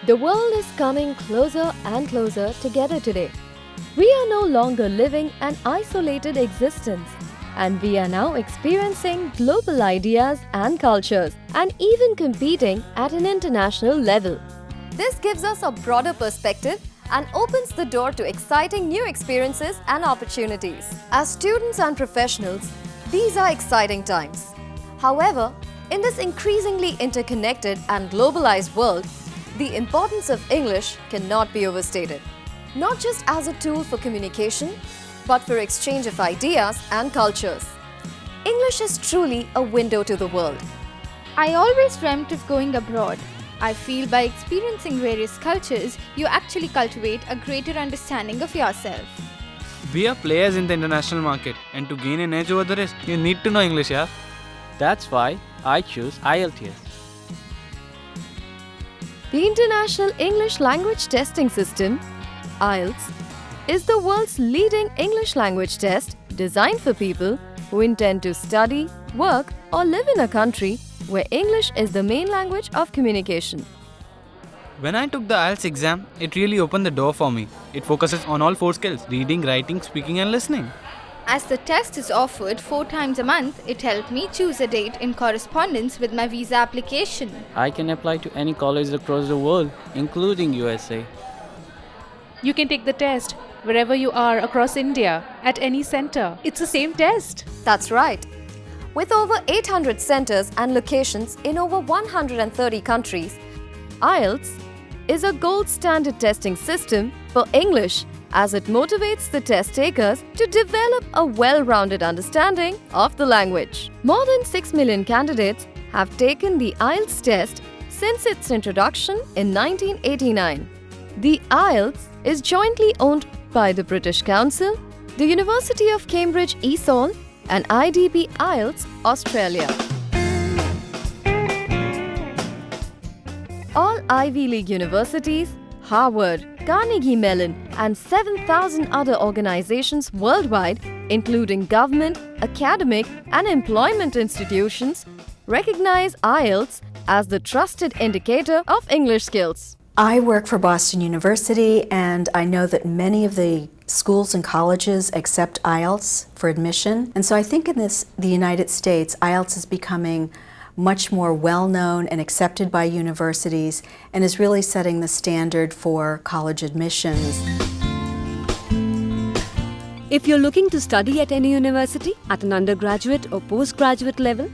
The world is coming closer and closer together today. We are no longer living an isolated existence, and we are now experiencing global ideas and cultures, and even competing at an international level. This gives us a broader perspective and opens the door to exciting new experiences and opportunities. As students and professionals, these are exciting times. However, in this increasingly interconnected and globalized world, the importance of English cannot be overstated. Not just as a tool for communication, but for exchange of ideas and cultures. English is truly a window to the world. I always dreamt of going abroad. I feel by experiencing various cultures, you actually cultivate a greater understanding of yourself. We are players in the international market, and to gain an edge over the rest, you need to know English, yeah? That's why I choose IELTS. The International English Language Testing System, IELTS, is the world's leading English language test designed for people who intend to study, work, or live in a country where English is the main language of communication. When I took the IELTS exam, it really opened the door for me. It focuses on all 4 skills: reading, writing, speaking, and listening. As the test is offered 4 times a month, it helped me choose a date in correspondence with my visa application. I can apply to any college across the world, including USA. You can take the test wherever you are across India, at any center. It's the same test. That's right. With over 800 centers and locations in over 130 countries, IELTS is a gold standard testing system for English, as it motivates the test takers to develop a well-rounded understanding of the language. More than 6 million candidates have taken the IELTS test since its introduction in 1989. The IELTS is jointly owned by the British Council, the University of Cambridge ESOL, and IDP IELTS Australia. All Ivy League universities, Harvard, Carnegie Mellon, and 7,000 other organizations worldwide, including government, academic, and employment institutions, recognize IELTS as the trusted indicator of English skills. I work for Boston University, and I know that many of the schools and colleges accept IELTS for admission. And so I think in the United States, IELTS is becoming much more well-known and accepted by universities, and is really setting the standard for college admissions. If you're looking to study at any university at an undergraduate or postgraduate level,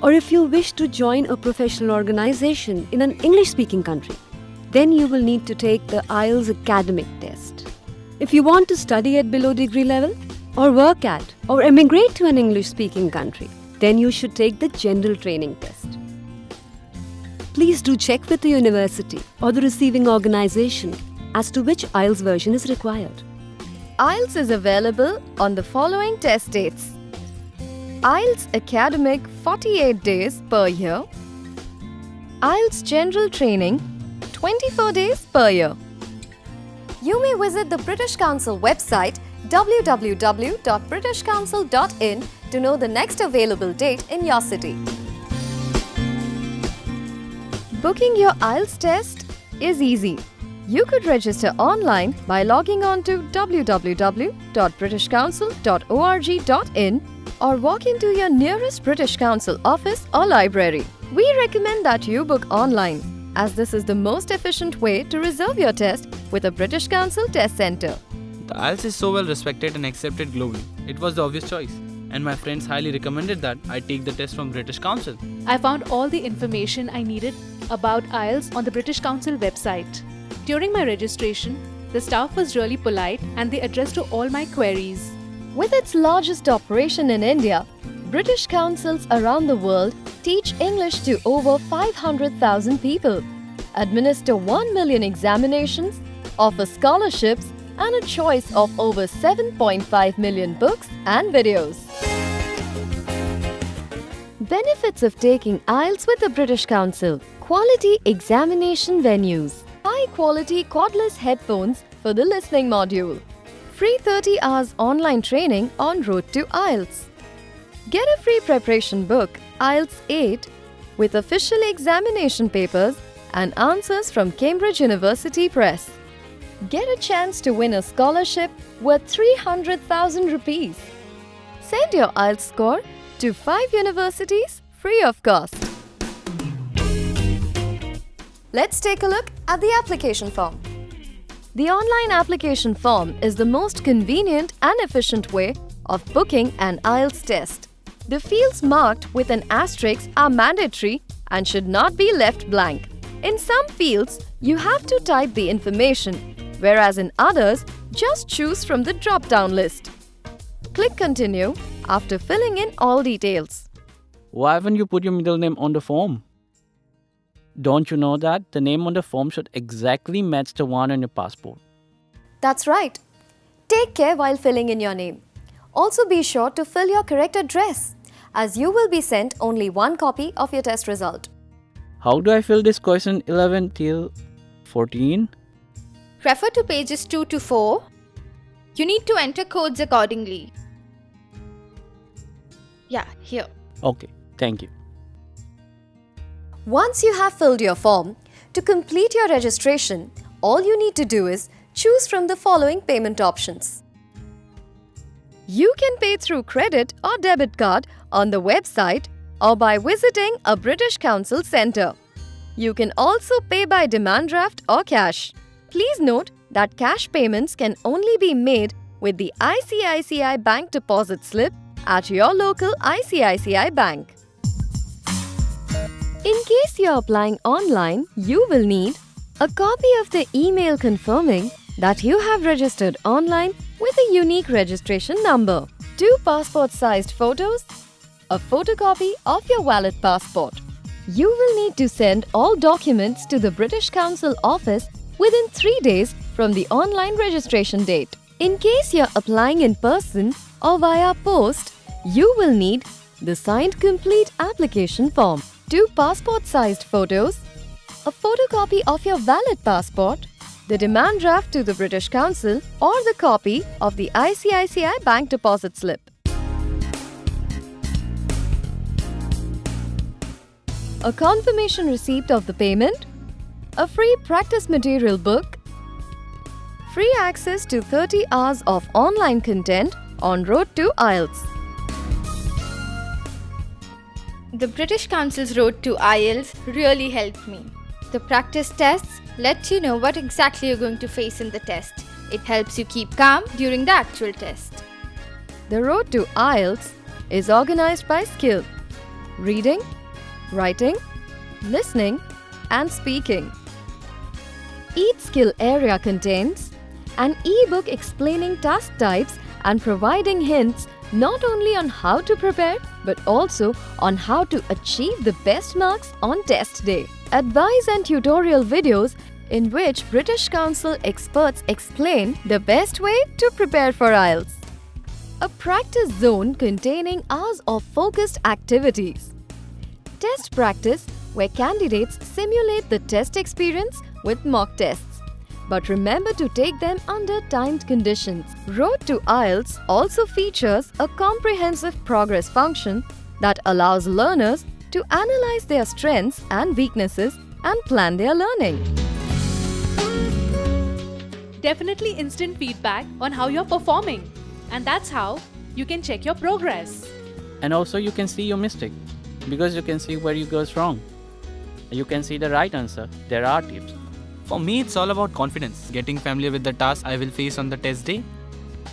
or if you wish to join a professional organization in an English-speaking country, then you will need to take the IELTS academic test. If you want to study at below degree level, or work at, or emigrate to an English-speaking country, then you should take the general training test. Please do check with the university or the receiving organization as to which IELTS version is required. IELTS is available on the following test dates: IELTS Academic 48 days per year, IELTS General Training 24 days per year. You may visit the British Council website www.britishcouncil.in to know the next available date in your city. Booking your IELTS test is easy. You could register online by logging on to www.britishcouncil.org.in or walk into your nearest British Council office or library. We recommend that you book online, as this is the most efficient way to reserve your test with a British Council test centre. The IELTS is so well respected and accepted globally. It was the obvious choice, and my friends highly recommended that I take the test from British Council. I found all the information I needed about IELTS on the British Council website. During my registration, the staff was really polite and they addressed to all my queries. With its largest operation in India, British councils around the world teach English to over 500,000 people, administer 1 million examinations, offer scholarships, and a choice of over 7.5 million books and videos. Benefits of taking IELTS with the British Council: quality examination venues, high-quality cordless headphones for the listening module, free 30 hours online training on Road to IELTS. Get a free preparation book, IELTS 8, with official examination papers and answers from Cambridge University Press. Get a chance to win a scholarship worth 300,000 rupees. Send your IELTS score to 5 universities free of cost. Let's take a look at the application form. The online application form is the most convenient and efficient way of booking an IELTS test. The fields marked with an asterisk are mandatory and should not be left blank. In some fields, you have to type the information, whereas in others, just choose from the drop-down list. Click Continue after filling in all details. Why haven't you put your middle name on the form? Don't you know that the name on the form should exactly match the one on your passport? That's right. Take care while filling in your name. Also be sure to fill your correct address, as you will be sent only one copy of your test result. How do I fill this question 11 till 14? Refer to pages 2 to 4. You need to enter codes accordingly. Yeah, here. Okay, thank you. Once you have filled your form, to complete your registration, all you need to do is choose from the following payment options. You can pay through credit or debit card on the website or by visiting a British Council centre. You can also pay by demand draft or cash. Please note that cash payments can only be made with the ICICI bank deposit slip at your local ICICI bank. In case you're applying online, you will need a copy of the email confirming that you have registered online with a unique registration number, 2 passport-sized photos, a photocopy of your valid passport. You will need to send all documents to the British Council office within 3 days from the online registration date. In case you're applying in person or via post, you will need the signed complete application form, 2 passport-sized photos, a photocopy of your valid passport, the demand draft to the British Council or the copy of the ICICI bank deposit slip. A confirmation receipt of the payment, a free practice material book, free access to 30 hours of online content on Road to IELTS. The British Council's Road to IELTS really helped me. The practice tests let you know what exactly you're going to face in the test. It helps you keep calm during the actual test. The Road to IELTS is organized by skill: reading, writing, listening, and speaking. Each skill area contains an e-book explaining task types and providing hints not only on how to prepare but also on how to achieve the best marks on test day. Advice and tutorial videos in which British Council experts explain the best way to prepare for IELTS. A practice zone containing hours of focused activities. Test practice where candidates simulate the test experience with mock tests. But remember to take them under timed conditions. Road to IELTS also features a comprehensive progress function that allows learners to analyze their strengths and weaknesses and plan their learning. Definitely instant feedback on how you're performing. And that's how you can check your progress. And also you can see your mistake because you can see where you goes wrong. You can see the right answer. There are tips. For me, it's all about confidence, getting familiar with the task I will face on the test day.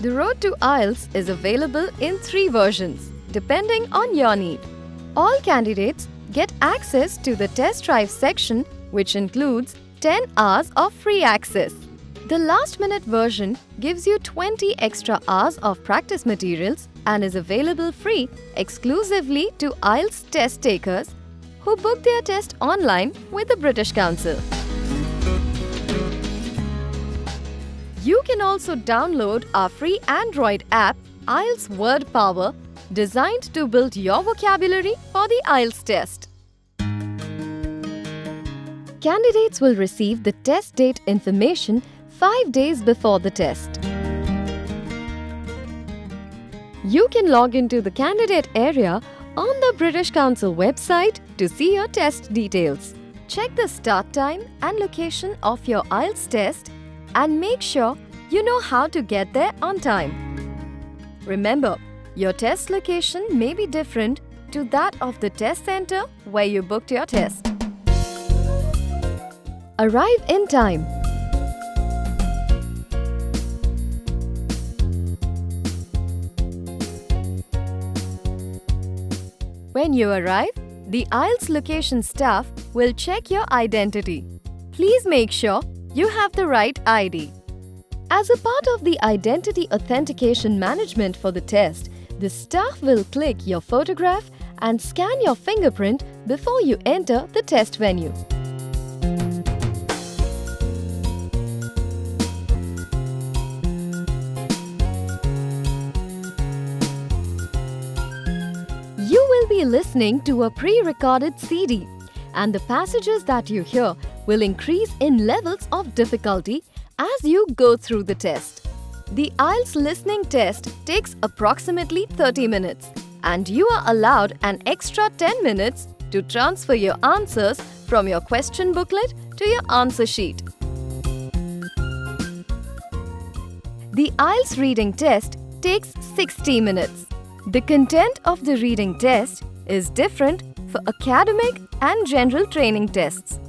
The Road to IELTS is available in 3 versions, depending on your need. All candidates get access to the test drive section, which includes 10 hours of free access. The last-minute version gives you 20 extra hours of practice materials and is available free exclusively to IELTS test takers who book their test online with the British Council. You can also download our free Android app, IELTS Word Power, designed to build your vocabulary for the IELTS test. Candidates will receive the test date information 5 days before the test. You can log into the candidate area on the British Council website to see your test details. Check the start time and location of your IELTS test and make sure you know how to get there on time. Remember, your test location may be different to that of the test center where you booked your test. Arrive in time. When you arrive, the IELTS location staff will check your identity. Please make sure you have the right ID. As a part of the identity authentication management for the test, the staff will click your photograph and scan your fingerprint before you enter the test venue. You will be listening to a pre-recorded CD, and the passages that you hear will increase in levels of difficulty as you go through the test. The IELTS listening test takes approximately 30 minutes, and you are allowed an extra 10 minutes to transfer your answers from your question booklet to your answer sheet. The IELTS reading test takes 60 minutes. The content of the reading test is different for academic and general training tests.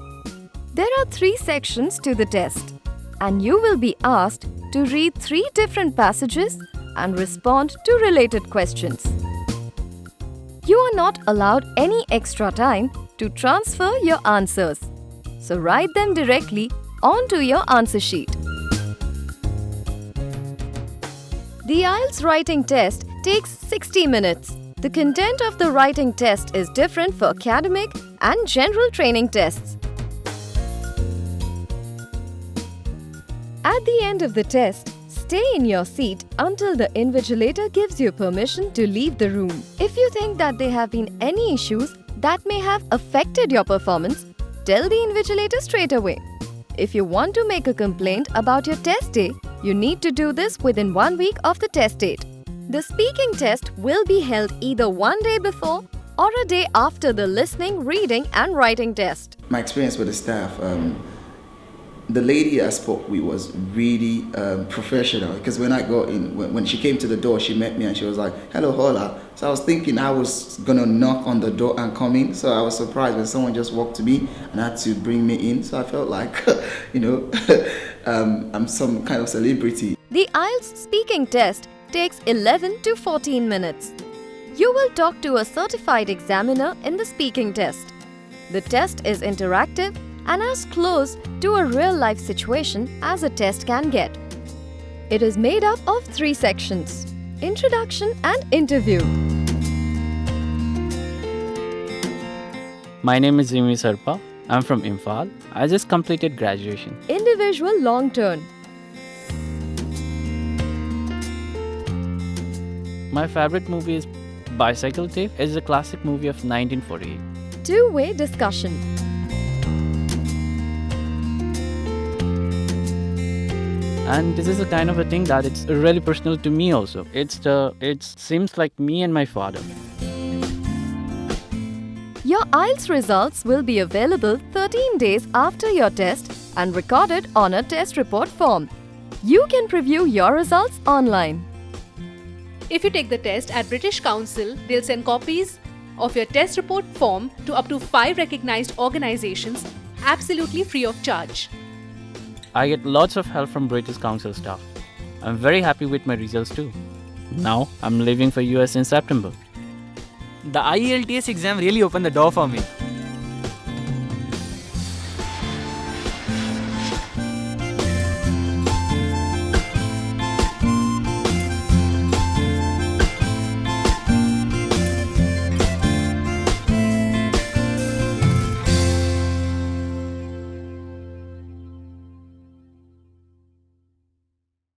There are 3 sections to the test, and you will be asked to read 3 different passages and respond to related questions. You are not allowed any extra time to transfer your answers, so write them directly onto your answer sheet. The IELTS writing test takes 60 minutes. The content of the writing test is different for academic and general training tests. At the end of the test, stay in your seat until the invigilator gives you permission to leave the room. If you think that there have been any issues that may have affected your performance, tell the invigilator straight away. If you want to make a complaint about your test day, you need to do this within 1 week of the test date. The speaking test will be held either one day before or a day after the listening, reading and writing test. My experience with the staff, the lady I spoke with was really professional, because when I got in, when she came to the door, she met me and she was like, "Hello, hola." So I was thinking I was gonna knock on the door and come in. So I was surprised when someone just walked to me and had to bring me in. So I felt like, I'm some kind of celebrity. The IELTS speaking test takes 11 to 14 minutes. You will talk to a certified examiner in the speaking test. The test is interactive and as close to a real-life situation as a test can get. It is made up of 3 sections: introduction and interview. My name is Zimi Sarpa. I'm from Imphal. I just completed graduation. Individual long turn. My favorite movie is Bicycle Thief. It's a classic movie of 1948. Two-way discussion. And this is a kind of a thing that it's really personal to me also. It seems like me and my father. Your IELTS results will be available 13 days after your test and recorded on a test report form. You can preview your results online. If you take the test at British Council, they'll send copies of your test report form to up to 5 recognized organizations absolutely free of charge. I get lots of help from British Council staff. I'm very happy with my results too. Now I'm leaving for US in September. The IELTS exam really opened the door for me.